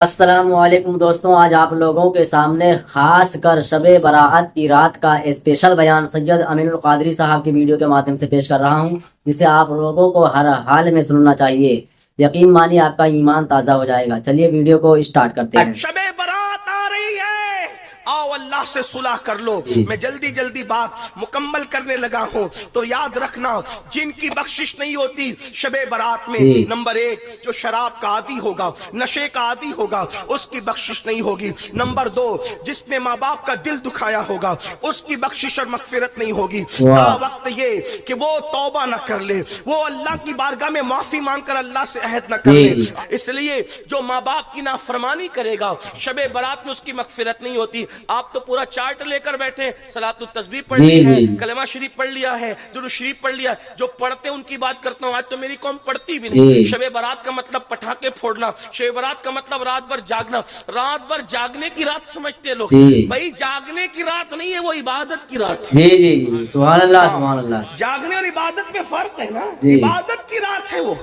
السلام علیکم دوستوں، آج آپ لوگوں کے سامنے خاص کر شب برات کی رات کا اسپیشل بیان سید امین القادری صاحب کی ویڈیو کے مادھیم سے پیش کر رہا ہوں، جسے آپ لوگوں کو ہر حال میں سننا چاہیے۔ یقین مانیے آپ کا ایمان تازہ ہو جائے گا۔ چلیے ویڈیو کو اسٹارٹ کرتے ہیں۔ شب برات آ رہی ہے، آؤ اللہ سے صلح کر لو۔ میں جلدی جلدی بات مکمل کرنے لگا ہوں، تو یاد رکھنا جن کی بخشش نہیں ہوتی شب برات میں، نمبر ایک جو شراب کا عادی ہوگا، نشے کا عادی ہوگا، اس کی بخشش نہیں ہوگی۔ نمبر دو جس نے ماں باپ کا دل دکھایا ہوگا، اس کی بخشش اور مغفرت نہیں ہوگی تا وقت یہ کہ وہ توبہ نہ کر لے، وہ اللہ کی بارگاہ میں معافی مانگ کر اللہ سے عہد نہ کر لے۔ اس لیے جو ماں باپ کی نافرمانی کرے گا شب برات میں اس کی مغفرت نہیں ہوتی۔ آپ تو پورا چارٹ لے کر بیٹھے، صلاۃ التسبیح پڑھ لی ہے، کلمہ شریف پڑھ لیا ہے، درود شریف پڑھ لیا ہے۔ جو پڑھتے ان کی بات کرتا ہوں، آج تو میری قوم پڑھتی بھی نہیں۔ شب برات کا مطلب پٹاخے پھوڑنا، شب برات کا مطلب رات بھر جاگنا۔ رات بھر جاگنے کی رات سمجھتے لوگ، بھائی جاگنے کی رات نہیں ہے، وہ عبادت کی رات ہے۔ جی سبحان اللہ سبحان اللہ۔ جاگنے اور عبادت میں فرق ہے نا، عبادت کی رات ہے وہ۔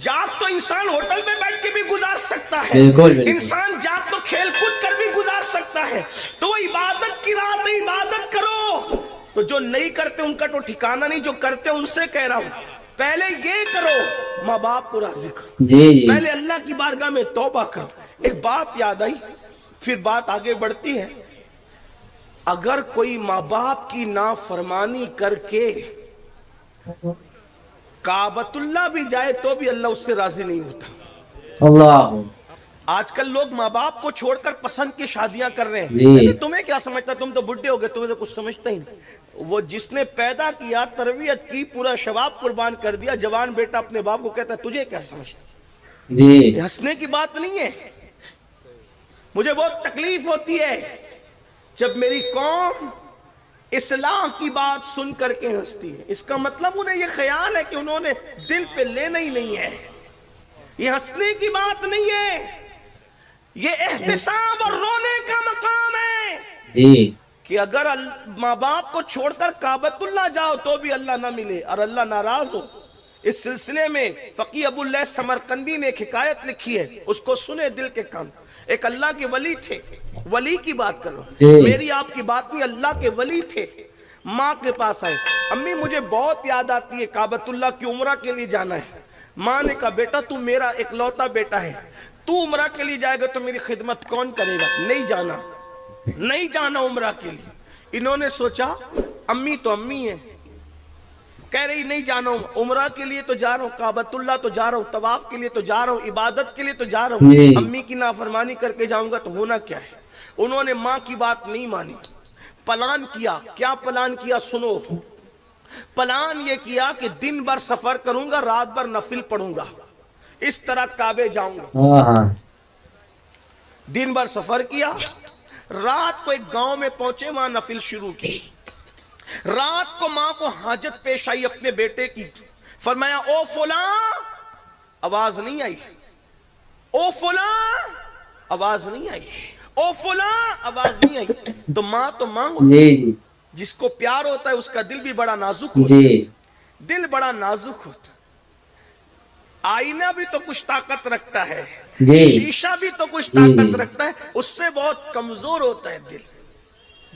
جاگ تو انسان ہوٹل میں بیٹھ کے بھی گزار سکتا ہے، انسان جاگ تو کھیل کود کر بھی گزار سکتا ہے، تو وہ عبادت کی رات میں عبادت کرو۔ تو جو نہیں کرتے ان کا تو ٹھکانہ نہیں، جو کرتے ان سے کہہ رہا ہوں پہلے یہ کرو، ماں باپ کو راضی کرو، پہلے اللہ کی بارگاہ میں توبہ کرو۔ ایک بات یاد آئی، پھر بات آگے بڑھتی ہے۔ اگر کوئی ماں باپ کی نافرمانی کر کے کعبۃ اللہ بھی جائے تو بھی اللہ اس سے راضی نہیں ہوتا۔ اللہ، آج کل لوگ ماں باپ کو چھوڑ کر پسند کی شادیاں کر رہے ہیں۔ تمہیں کیا سمجھتا، تم تو بڈھے ہو گئے، تمہیں تو کچھ سمجھتا ہی نہیں۔ وہ جس نے پیدا کیا، تربیت کی، پورا شباب قربان کر دیا، جوان بیٹا اپنے باپ کو کہتا ہے تجھے کیا سمجھتا۔ یہ ہنسنے کی بات نہیں ہے۔ مجھے بہت تکلیف ہوتی ہے جب میری قوم اصلاح کی بات سن کر کے ہنستی ہے۔ اس کا مطلب انہیں یہ خیال ہے کہ انہوں نے دل پہ لینا ہی نہیں ہے۔ یہ ہنسنے کی بات نہیں ہے، یہ احتساب اور رونے کا مقام ہے کہ اگر ماں باپ کو چھوڑ کر کعبۃ اللہ جاؤ تو بھی اللہ نہ ملے اور اللہ ناراض ہو۔ اس سلسلے میں فقی ابو اللیث سمرقندی نے ایک حکایت لکھی ہے، اس کو سنے دل کے کان۔ ایک اللہ کے ولی تھے، ولی کی بات کرو، میری آپ کی بات نہیں، اللہ کے ولی تھے۔ ماں کے پاس آئے، امی مجھے بہت یاد آتی ہے، کعبۃ اللہ کی عمرہ کے لیے جانا ہے۔ ماں نے کہا بیٹا تو میرا اکلوتا بیٹا ہے، تو عمرہ کے لیے جائے گا تو میری خدمت کون کرے گا؟ نہیں جانا، نہیں جانا عمرہ کے لیے۔ انہوں نے سوچا امی تو امی ہے، کہہ رہی نہیں جانا ہوں، عمرہ کے لیے تو جا رہا ہوں، کعبۃ اللہ تو جا رہا ہوں، طواف کے لیے تو جا رہا ہوں، عبادت کے لیے تو جا رہا ہوں، امی کی نافرمانی کر کے جاؤں گا تو ہونا کیا ہے؟ انہوں نے ماں کی بات نہیں مانی، پلان کیا۔ کیا پلان کیا سنو۔ پلان یہ کیا کہ دن بھر سفر کروں گا، رات بھر نفل پڑھوں گا، اس طرح کعبے جاؤں گا۔ دن بھر سفر کیا، رات کو ایک گاؤں میں پہنچے، وہاں نفل شروع کی۔ رات کو ماں کو حاجت پیش آئی اپنے بیٹے کی، فرمایا او فلاں، آواز نہیں آئی، او فلاں آواز نہیں آئی، او فلاں آواز نہیں آئی۔ تو ماں تو ماں ہوتی، جس کو پیار ہوتا ہے اس کا دل بھی بڑا نازک ہوتا ہے، دل بڑا نازک ہوتا ہے۔ آئینہ بھی تو کچھ طاقت رکھتا ہے، شیشہ بھی تو کچھ طاقت رکھتا ہے، اس سے بہت کمزور ہوتا ہے دل۔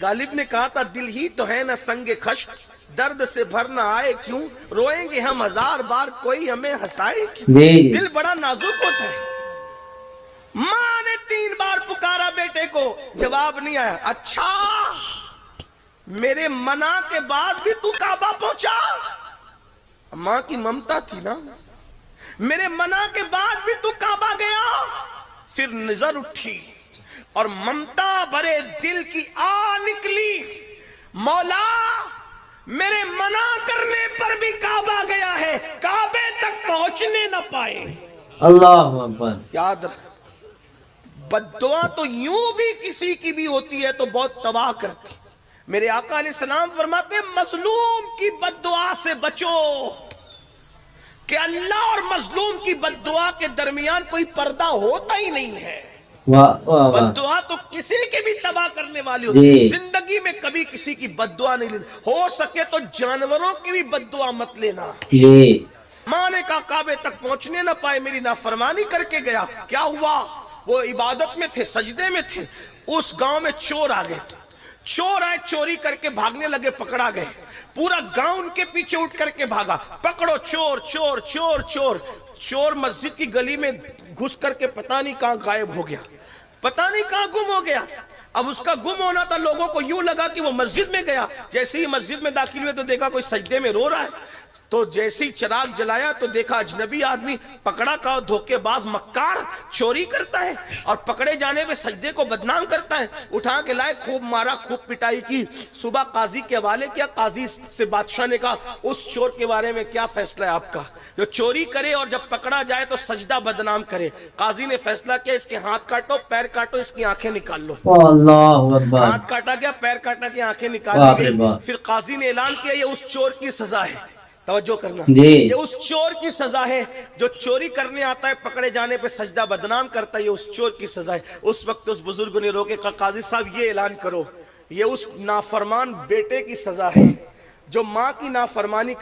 غالب نے کہا تھا دل ہی تو ہے نہ سنگ خشت، درد سے بھر نہ آئے کیوں، روئیں گے ہم ہزار بار کوئی ہمیں ہنسائے کیوں۔ دل بڑا نازک ہوتا ہے۔ ماں نے 3 بار پکارا بیٹے کو، جواب نہیں آیا۔ اچھا میرے منع کے بعد بھی تو کعبہ پہنچا؟ ماں کی ممتا تھی نا، میرے منع کے بعد بھی تو کعبہ گیا؟ پھر نظر اٹھی اور ممتا بھرے دل کی آہ نکلی، مولا میرے منع کرنے پر بھی کعبہ گیا ہے، کعبے تک پہنچنے نہ پائے۔ اللہ اکبر۔ یاد رکھ، بددعا تو یوں بھی کسی کی بھی ہوتی ہے تو بہت تباہ کرتی۔ میرے آقا علیہ السلام فرماتے ہیں مظلوم کی بددعا سے بچو، کہ اللہ اور مظلوم کی بددعا کے درمیان کوئی پردہ ہوتا ہی نہیں ہے۔ بددعا تو کسی کی بھی تباہ کرنے والی ہوتی ہے۔ زندگی میں کبھی کسی کی بددعا نہیں لینی، ہو سکے تو جانوروں کی بھی بددعا مت لینا۔ ماں نے کہا کعبے تک پہنچنے نہ پائے، میری نافرمانی کر کے گیا۔ کیا ہوا؟ وہ عبادت میں تھے، سجدے میں تھے، اس گاؤں میں چور آ گئے، چور آئے، چوری کر کے بھاگنے لگے، پکڑا گئے، پورا گاؤں ان کے پیچھے اٹھ کر کے بھاگا، پکڑو چور چور چور چور۔ چور مسجد کی گلی میں گھس کر کے پتہ نہیں کہاں غائب ہو گیا، پتہ نہیں کہاں گم ہو گیا۔ اب اس کا گم ہونا تھا، لوگوں کو یوں لگا کہ وہ مسجد میں گیا، جیسے ہی مسجد میں داخل ہوئے تو دیکھا کوئی سجدے میں رو رہا ہے، تو جیسے ہی چراغ جلایا تو دیکھا اجنبی آدمی، پکڑا کا دھوکے باز مکار، چوری کرتا ہے اور پکڑے جانے میں سجدے کو بدنام کرتا ہے۔ اٹھا کے لائے، خوب مارا، خوب پٹائی کی، صبح قاضی کے حوالے کیا۔ قاضی سے بادشاہ نے کہا اس چور کے بارے میں کیا فیصلہ ہے آپ کا، جو چوری کرے اور جب پکڑا جائے تو سجدہ بدنام کرے؟ قاضی نے فیصلہ کیا اس کے ہاتھ کاٹو، پیر کاٹو، اس کی آنکھیں نکال لو۔ اللہ اکبر۔ ہاتھ کاٹا گیا، پیر کاٹا گیا، آنکھیں نکال لی گئی۔ پھر قاضی نے اعلان کیا یہ اس چور کی سزا ہے، توجہ کرنا، یہ اس چور کی سزا ہے جو چوری کرنے آتا ہے، پکڑے جانے پہ سجدہ بدنام کرتا ہے، یہ اس چور کی سزا ہے۔ اس وقت اس بزرگ نے روکے، کہا قاضی صاحب یہ اعلان کرو یہ اس نافرمان بیٹے کی سزا ہے جو ماں کی نافرمانی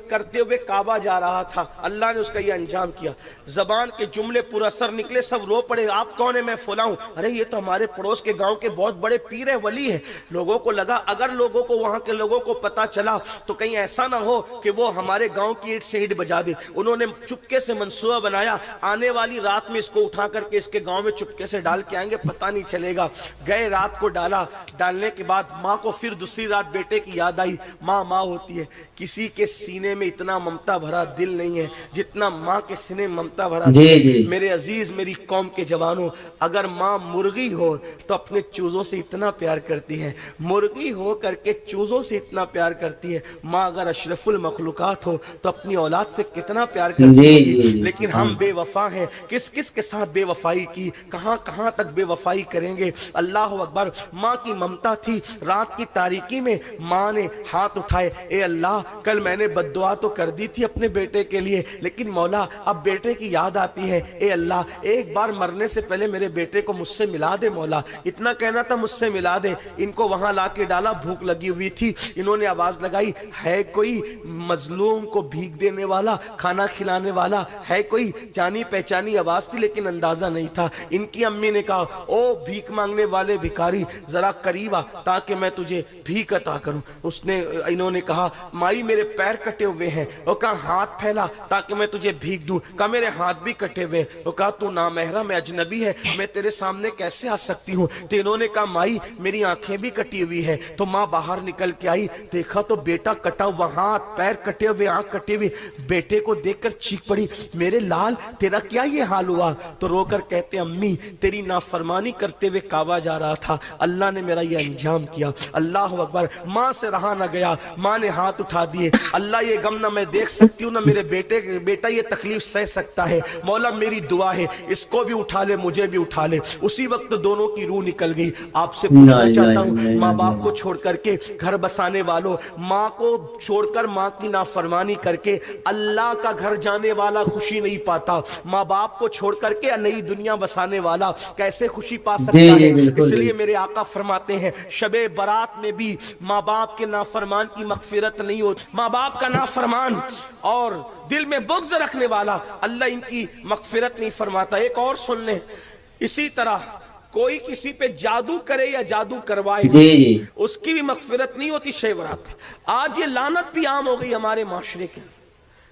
کرتے ہوئے کعبہ جا رہا تھا، اللہ نے اس کا یہ انجام کیا۔ زبان کے جملے پر اثر نکلے، سب رو پڑے، آپ کون ہیں؟ میں فلاں ہوں۔ ارے یہ تو ہمارے پڑوس کے گاؤں کے بہت بڑے پیر ہیں، ولی ہیں۔ لوگوں کو لگا اگر لوگوں کو، وہاں کے لوگوں کو پتا چلا تو کہیں ایسا نہ ہو کہ وہ ہمارے گاؤں کی اینٹ سے اینٹ بجا دے۔ انہوں نے چپکے سے منصوبہ بنایا، آنے والی رات میں اس کو اٹھا کر کے اس کے گاؤں میں چپکے سے ڈال کے آئیں گے، پتہ نہیں چلے گا۔ گئے، رات کو ڈالا، ڈالنے کے بعد ماں کو پھر دوسری رات بیٹے کی یاد آئی۔ ماں ماں ہوتی ہے، کسی کے سینے میں اتنا ممتا بھرا دل نہیں ہے جتنا ماں کے سینے میں ممتا بھرا دل ہے۔ میرے عزیز، میری قوم کے جوانوں، اگر ماں مرغی ہو تو اپنے چوزوں سے اتنا پیار کرتی ہے، مرغی ہو کر کے چوزوں سے اتنا پیار کرتی ہے۔ ماں اگر اشرف المخلوقات ہو تو اپنی اولاد سے کتنا پیار کرتی ہے۔ لیکن ہم بے وفا ہیں، کس کس کے ساتھ بے وفائی کی، کہاں کہاں تک بے وفائی کریں گے۔ اللہ اکبر۔ ماں کی ممتا تھی، رات کی تاریکی میں ماں نے ہاتھ اٹھائے، اے اللہ کل میں نے بد دعا تو کر دی تھی اپنے بیٹے کے لیے، لیکن مولا اب بیٹے کی یاد آتی ہے، اے اللہ ایک بار مرنے سے پہلے میرے بیٹے کو مجھ سے ملا دے مولا، اتنا کہنا تھا مجھ سے ملا دے۔ ان کو وہاں لا کے ڈالا، بھوک لگی ہوئی تھی، انہوں نے آواز لگائی، ہے کوئی مظلوم کو بھیک دینے والا، کھانا کھلانے والا ہے کوئی؟ جانی پہچانی آواز تھی لیکن اندازہ نہیں تھا۔ ان کی امی نے کہا او بھیک مانگنے والے بھکاری ذرا قریب آ تاکہ میں تجھے بھیک عطا کروں۔ انہوں نے کہا مائی میرے پیر کٹے ہوئے ہیں، وہ کہا ہاتھ پھیلا تاکہ میں تجھے بھیک دوں، کہا میرے ہاتھ بھی کٹے ہوئے ہیں، وہ کہا تو نامحرم ہے، اجنبی ہے، میں تیرے سامنے کیسے آ سکتی ہوں؟ تو انہوں نے کہا مائی میری آنکھیں بھی کٹی ہوئی ہے۔ تو ماں باہر نکل کے آئی، دیکھا تو بیٹا کٹا ہوا، ہاتھ پیر کٹے ہوئے، آنکھ کٹی ہوئی، بیٹے کو دیکھ کر چیخ پڑی، میرے لال تیرا کیا یہ حال ہوا؟ تو رو کر کہتے امی تیری نافرمانی کرتے ہوئے کعبہ جا رہا تھا، اللہ نے میرا یہ انجام کیا۔ اللہ اکبر۔ ماں سے رہا نہ گیا، ماں نے ہاتھ اٹھا دیے، اللہ یہ غم نہ میں دیکھ سکتی ہوں نہ میرے بیٹا یہ تکلیف سہ سکتا ہے، مولا میری دعا ہے اس کو بھی اٹھا لے مجھے بھی اٹھا لے۔ اسی وقت دونوں کی روح نکل گئی۔ آپ سے پوچھنا چاہتا ہوں، ماں باپ کو چھوڑ کر کے گھر بسانے والوں، ماں کو چھوڑ کر ماں کی نافرمانی کر کے اللہ کا گھر جانے والا خوشی نہیں پاتا، ماں باپ کو چھوڑ کر کے نئی دنیا بسانے والا کیسے خوشی پا سکتا ہے؟ اس لیے میرے آقا فرماتے ہیں شب برات میں بھی ماں باپ کے نافرمان کی مغفرت نہیں ہوتی، ماں باپ کا نافرمان اور دل میں بغض رکھنے والا اللہ ان کی مغفرت نہیں فرماتا۔ ایک اور سن لیں، اسی طرح کوئی کسی پہ جادو کرے یا جادو کروائے اس کی بھی مغفرت نہیں ہوتی شب برات۔ آج یہ لعنت بھی عام ہو گئی ہمارے معاشرے کے،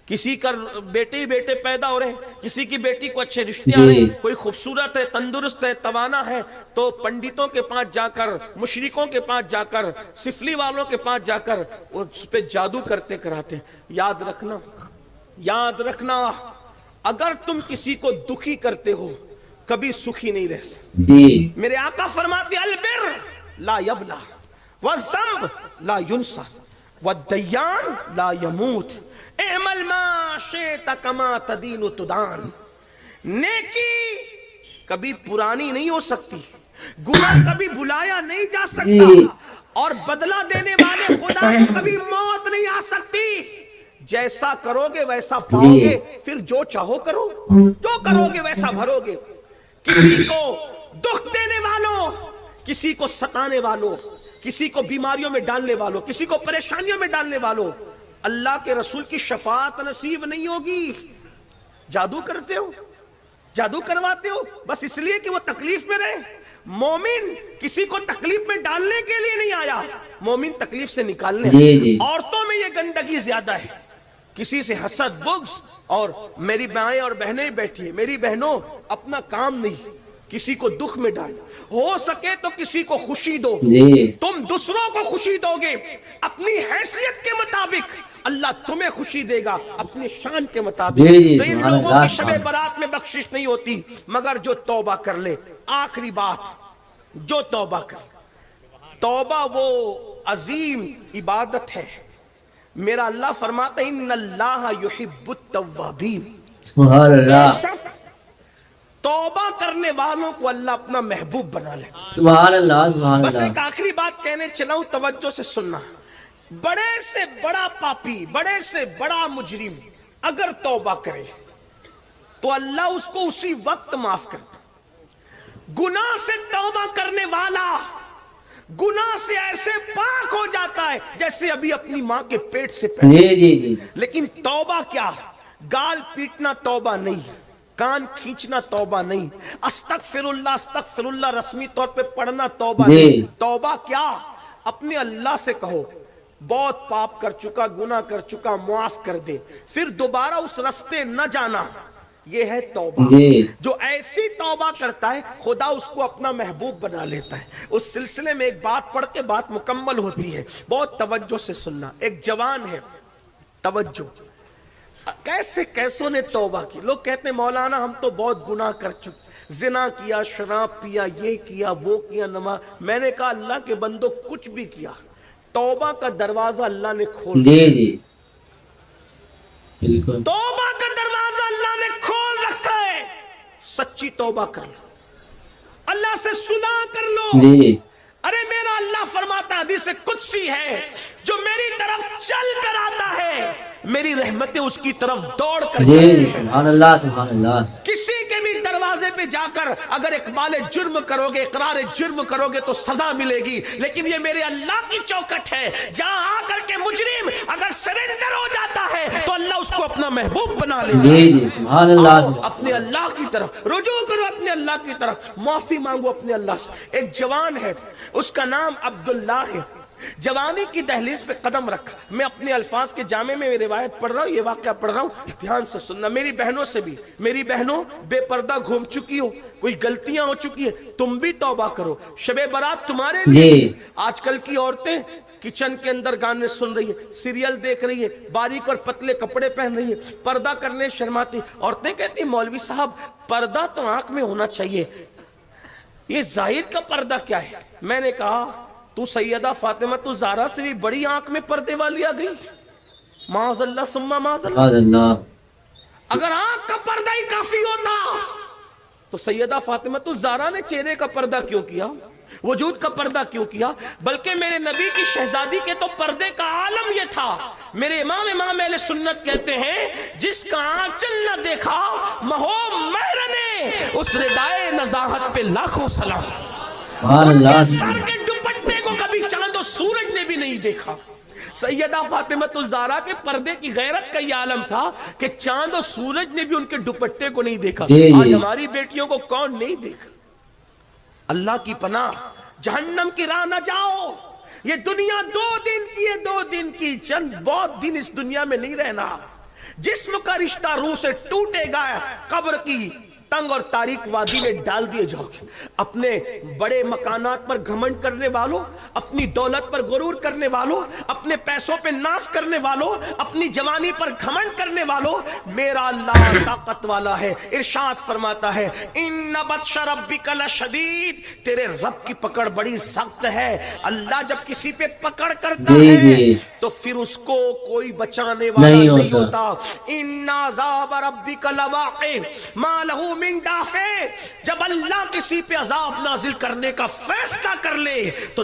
کسی کا بیٹے ہی بیٹے پیدا ہو رہے ہیں، کسی کی بیٹی کو اچھے رشتے آ رہے ہیں، کوئی خوبصورت ہے، تندرست ہے، توانا ہے، تو پنڈتوں کے پاس جا کر، مشرکوں کے پاس جا کر، سفلی والوں کے پاس جا کر اس پہ جادو کرتے کراتے ہیں۔ یاد رکھنا اگر تم کسی کو دکھی کرتے ہو کبھی سکھی نہیں رہ سکتے۔ میرے آقا فرماتے البر لا یبلا والذنب لا ینسى والدیان لا یموت اعمل ما شئت کما تدین تدان۔ نیکی کبھی پرانی نہیں ہو سکتی، گناہ کبھی بلایا نہیں جا سکتا، اور بدلہ دینے والے خدا کو کبھی موت نہیں آ سکتی۔ جیسا کرو گے ویسا پاؤ گے، پھر جو چاہو کرو، جو کرو گے ویسا بھرو گے۔ کسی کو دکھ دینے والوں، کسی کو ستانے والوں، کسی کو بیماریوں میں ڈالنے والوں، کسی کو پریشانیوں میں ڈالنے والوں اللہ کے رسول کی شفاعت نصیب نہیں ہوگی۔ جادو کرتے ہو، جادو کرواتے ہو بس اس لیے کہ وہ تکلیف میں رہے. مومن کسی کو تکلیف میں ڈالنے کے لیے نہیں آیا, مومن تکلیف سے نکالنے. عورتوں میں یہ گندگی زیادہ ہے, کسی سے حسد بغض. اور میری مائیں اور بہنیں بیٹھی ہیں, میری بہنوں اپنا کام نہیں کسی کو دکھ میں ڈال, ہو سکے تو کسی کو خوشی دو. تم دوسروں کو خوشی دو گے اپنی حیثیت کے مطابق, اللہ تمہیں خوشی دے گا اپنی شان کے مطابق. تو ان لوگوں کی شب برات میں بخشش نہیں ہوتی مگر جو توبہ کر لے. آخری بات, جو توبہ کر, توبہ وہ عظیم عبادت ہے. میرا اللہ فرماتا ہے ان اللہ یحب التوابین. سبحان اللہ. توبہ کرنے والوں کو اللہ اپنا محبوب بنا لے. سبحان اللہ سبحان اللہ. بس ایک آخری بات کہنے چلا ہوں, توجہ سے سننا. بڑے سے بڑا پاپی, بڑے سے بڑا مجرم اگر توبہ کرے تو اللہ اس کو اسی وقت معاف کرتا. گناہ سے توبہ کرنے والا گناہ سے ایسے پاک ہو جاتا ہے جیسے ابھی اپنی ماں کے پیٹ سے پیدا. لیکن توبہ کیا, گال پیٹنا توبہ نہیں, کان کھینچنا توبہ نہیں, استغفر اللہ رسمی طور پہ پڑھنا توبہ نہیں. توبہ کیا, اپنے اللہ سے کہو بہت پاپ کر چکا, گناہ کر چکا, معاف کر دے, پھر دوبارہ اس رستے نہ جانا. یہ ہے توبہ. جو ایسی توبہ کرتا ہے خدا اس کو اپنا محبوب بنا لیتا ہے. اس سلسلے میں ایک بات پڑھ کے بات مکمل ہوتی ہے, بہت توجہ سے سننا. ایک جوان ہے, توجہ, کیسوں نے توبہ کی. لوگ کہتے ہیں مولانا ہم تو بہت گناہ کر چکے, زنا کیا, شراب پیا, یہ کیا, وہ کیا, نماز. میں نے کہا اللہ کے بندو کچھ بھی کیا, توبہ کا دروازہ اللہ نے کھول دیا. توبہ کا دروازہ اللہ نے کھول رکھا ہے. سچی توبہ کر لو, اللہ سے صلح کر لو. ارے میرا اللہ فرماتا ہے, حدیث قدسی ہے, جو میری طرف چل کر آتا ہے میری رحمتیں اس کی طرف دوڑ کر جاتی ہیں. سبحان اللہ سبحان اللہ. کسی کے بھی دروازے پہ جا کر اگر اقبال جرم کرو گے, اقرار جرم کرو گے تو سزا ملے گی. لیکن یہ میرے اللہ کی چوکٹ ہے جہاں آ کر کے مجرم اگر سرنڈر ہو جاتا ہے تو اللہ اس کو اپنا محبوب بنا لے گا. سبحان اللہ. اپنے اللہ کی طرف رجوع کرو, اپنے اللہ کی طرف معافی مانگو اپنے اللہ سے. ایک جوان ہے, اس کا نام عبداللہ ہے. جوانی کی دہلیز پہ قدم رکھا. میں اپنے الفاظ کے جامع میں روایت پڑھ رہا ہوں, یہ واقعہ پڑھ رہا ہوں, دھیان سے سننا. میری بہنوں سے بھی, میری بہنوں بے پردہ گھوم چکی ہو, کوئی غلطیاں ہو چکی ہے, تم بھی توبہ کرو. شب برات تمہارے لیے. آج کل کی عورتیں کچن کے اندر گانے سن رہی ہے, سیریل دیکھ رہی ہے, باریک اور پتلے کپڑے پہن رہی ہے, پردہ کرنے شرماتی. عورتیں کہتی مولوی صاحب پردہ تو آنکھ میں ہونا چاہیے, یہ ظاہر کا پردہ کیا ہے. میں نے کہا تو سیدہ فاطمہ تو زہرا سے بھی بڑی آنکھ میں پردے والی آ گئی. معاذ اللہ ثم معاذ اللہ. اگر آنکھ کا پردہ ہی کافی ہوتا تو سیدہ فاطمہ تو زہرا نے چہرے کا پردہ کیوں کیا, وجود کا پردہ کیوں کیا. بلکہ میرے نبی کی شہزادی کے تو پردے کا عالم یہ تھا. میرے امام اہل سنت کہتے ہیں جس کا آنچل نہ دیکھا مہو مہر نے, اس ردائے نزاہت پہ لاکھوں سلام. ان کے سر کے دوپٹے کو کبھی چاند و سورج نے بھی نہیں دیکھا. سیدہ فاطمہ الزہرا کے پردے کی غیرت کا یہ عالم تھا کہ چاند و سورج نے بھی ان کے دوپٹے کو نہیں دیکھا. آج ہماری بیٹیوں کو کون نہیں دیکھا. اللہ کی پناہ, جہنم کی راہ نہ جاؤ. یہ دنیا 2 دن کی ہے, 2 دن کی, چند بہت دن اس دنیا میں نہیں رہنا. جسم کا رشتہ روح سے ٹوٹے گا, قبر کی تنگ اور تاریک وادی میں ڈال دیے جاؤ گے. اپنے بڑے مکانات پر گھمنڈ کرنے والوں, اپنی دولت پر غرور کرنے والوں, اپنے پیسوں پہ ناز کرنے والوں, اپنی جوانی پر گھمنڈ کرنے والوں, میرا اللہ طاقت والا ہے. ارشاد فرماتا ہے ان بطش ربک لشدید, تیرے رب کی پکڑ بڑی سخت ہے. اللہ جب کسی پہ پکڑ کرتا ہے تو پھر اس کو کوئی بچانے والا نہیں ہوتا. ان عذاب ربک لواقع ما لہ من دافع. جب اللہ کسی پہ عذاب نازل کرنے کا فیصلہ کر لے تو